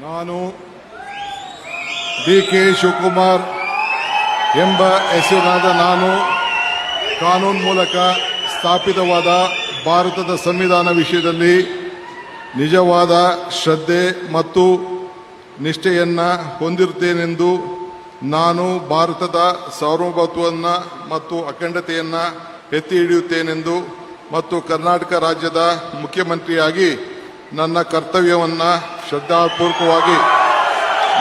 ನಾನು ಡಿ.ಕೆ. ಶಿವಕುಮಾರ್ ಎಂಬ ಹೆಸರಿನಾದ ನಾನು ಕಾನೂನು ಮೂಲಕ ಸ್ಥಾಪಿತವಾದ ಭಾರತದ ಸಂವಿಧಾನ ವಿಷಯದಲ್ಲಿ ನಿಜವಾದ ಶ್ರದ್ಧೆ ಮತ್ತು ನಿಷ್ಠೆಯನ್ನು ಹೊಂದಿರುತ್ತೇನೆಂದು ನಾನು ಭಾರತದ ಸಾರ್ವಭೌಮತ್ವವನ್ನು ಮತ್ತು ಅಖಂಡತೆಯನ್ನು ಎತ್ತಿ ಹಿಡಿಯುತ್ತೇನೆಂದು ಮತ್ತು ಕರ್ನಾಟಕ ರಾಜ್ಯದ ಮುಖ್ಯಮಂತ್ರಿಯಾಗಿ ನನ್ನ ಕರ್ತವ್ಯವನ್ನು ಶ್ರದ್ಧಾಪೂರ್ವಕವಾಗಿ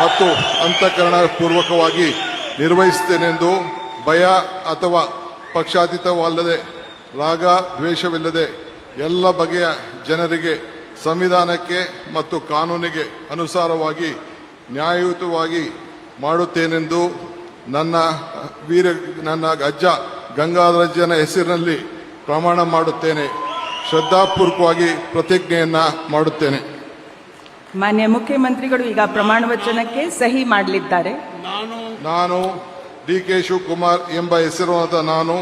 ಮತ್ತು ಅಂತಃಕರಣಪೂರ್ವಕವಾಗಿ ನಿರ್ವಹಿಸುತ್ತೇನೆಂದು ಭಯ ಅಥವಾ ಪಕ್ಷಾತೀತವಲ್ಲದೆ ರಾಗ ದ್ವೇಷವಿಲ್ಲದೆ ಎಲ್ಲ ಬಗೆಯ ಜನರಿಗೆ ಸಂವಿಧಾನಕ್ಕೆ ಮತ್ತು ಕಾನೂನಿಗೆ ಅನುಸಾರವಾಗಿ ನ್ಯಾಯಯುತವಾಗಿ ಮಾಡುತ್ತೇನೆಂದು ನನ್ನ ಅಜ್ಜ ಗಂಗಾಧರಜ್ಜನ ಹೆಸರಿನಲ್ಲಿ ಪ್ರಮಾಣ ಮಾಡುತ್ತೇನೆ. ಶ್ರದ್ಧಾಪೂರ್ವಕವಾಗಿ ಪ್ರತಿಜ್ಞೆಯನ್ನ ಮಾಡುತ್ತೇನೆ. ಮಾನ್ಯ ಮುಖ್ಯಮಂತ್ರಿಗಳು ಈಗ ಪ್ರಮಾಣ ವಚನಕ್ಕೆ ಸಹಿ ಮಾಡಲಿದ್ದಾರೆ. ನಾನು ಡಿ.ಕೆ. ಶಿವಕುಮಾರ್ ಎಂಬ ಹೆಸರಾದ ನಾನು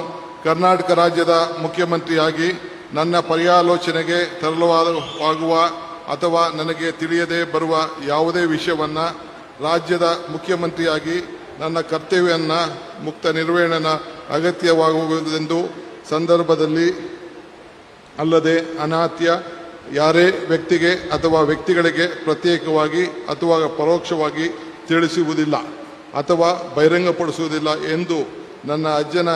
ಕರ್ನಾಟಕ ರಾಜ್ಯದ ಮುಖ್ಯಮಂತ್ರಿಯಾಗಿ ನನ್ನ ಪರ್ಯಾಲೋಚನೆಗೆ ತರಲಾಗುವ ಅಥವಾ ನನಗೆ ತಿಳಿಯದೇ ಬರುವ ಯಾವುದೇ ವಿಷಯವನ್ನು ರಾಜ್ಯದ ಮುಖ್ಯಮಂತ್ರಿಯಾಗಿ ನನ್ನ ಕರ್ತವ್ಯವನ್ನು ಮುಕ್ತ ನಿರ್ವಹಣೆಯ ಅಗತ್ಯವಾಗುವುದೆಂದು ಸಂದರ್ಭದಲ್ಲಿ ಅಲ್ಲದೆ ಅನಾತ್ಯ ಯಾರೇ ವ್ಯಕ್ತಿಗೆ ಅಥವಾ ವ್ಯಕ್ತಿಗಳಿಗೆ ಪ್ರತ್ಯೇಕವಾಗಿ ಅಥವಾ ಪರೋಕ್ಷವಾಗಿ ತಿಳಿಸುವುದಿಲ್ಲ ಅಥವಾ ಬಹಿರಂಗಪಡಿಸುವುದಿಲ್ಲ ಎಂದು ನನ್ನ ಅಜ್ಜನ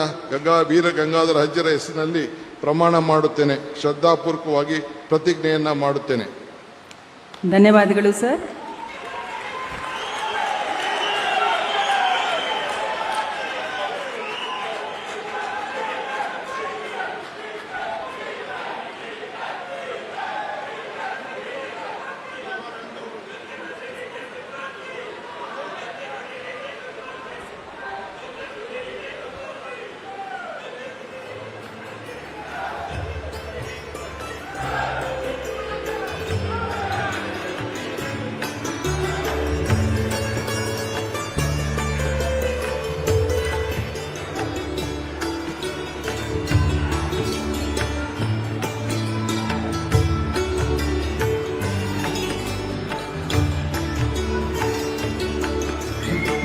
ವೀರ ಗಂಗಾಧರ ಅಜ್ಜರ ಹೆಸರಿನಲ್ಲಿ ಪ್ರಮಾಣ ಮಾಡುತ್ತೇನೆ. ಶ್ರದ್ಧಾಪೂರ್ವಕವಾಗಿ ಪ್ರತಿಜ್ಞೆಯನ್ನ ಮಾಡುತ್ತೇನೆ. ಧನ್ಯವಾದಗಳು ಸರ್.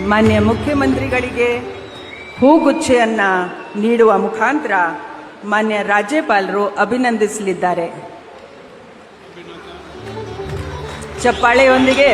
ಮಾನ್ಯ ಮುಖ್ಯಮಂತ್ರಿಗಳಿಗೆ ಹೂಗುಚ್ಛೆಯನ್ನ ನೀಡುವ ಮುಖಾಂತರ ಮಾನ್ಯ ರಾಜ್ಯಪಾಲರು ಅಭಿನಂದಿಸಲಿದ್ದಾರೆ. ಚಪ್ಪಾಳೆಯೊಂದಿಗೆ